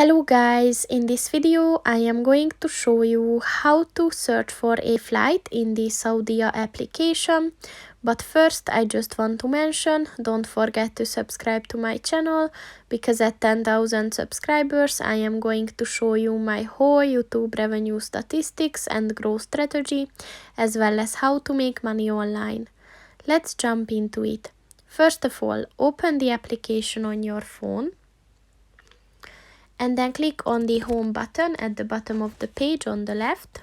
Hello guys, in this video I am going to show you how to search for a flight in the Saudia application. But first I just want to mention, don't forget to subscribe to my channel, because at 10,000 subscribers I am going to show you my whole YouTube revenue statistics and growth strategy, as well as how to make money online. Let's jump into it. First of all, open the application on your phone. And then click on the home button at the bottom of the page on the left.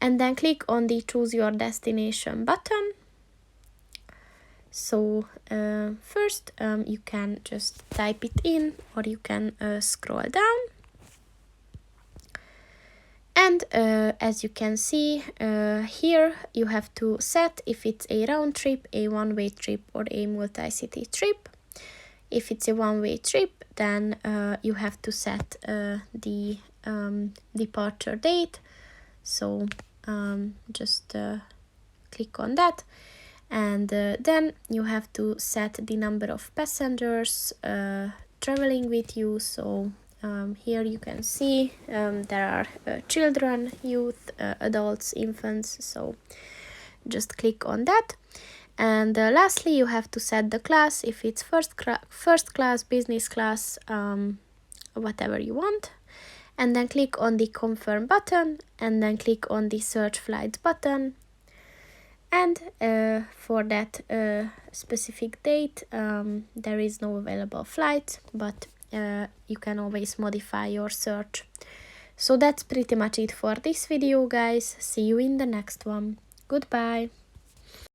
And then click on the choose your destination button. So first you can just type it in, or you can scroll down. And as you can see here, you have to set if it's a round trip, a one-way trip, or a multi-city trip. If it's a one-way trip, then you have to set the departure date. So just click on that, and then you have to set the number of passengers traveling with you. So here you can see there are children, youth, adults, infants. So just click on that. And lastly, you have to set the class, if it's first class, business class, whatever you want. And then click on the confirm button, and then click on the search flights button. And for that specific date, there is no available flight, but you can always modify your search. So that's pretty much it for this video, guys. See you in the next one. Goodbye.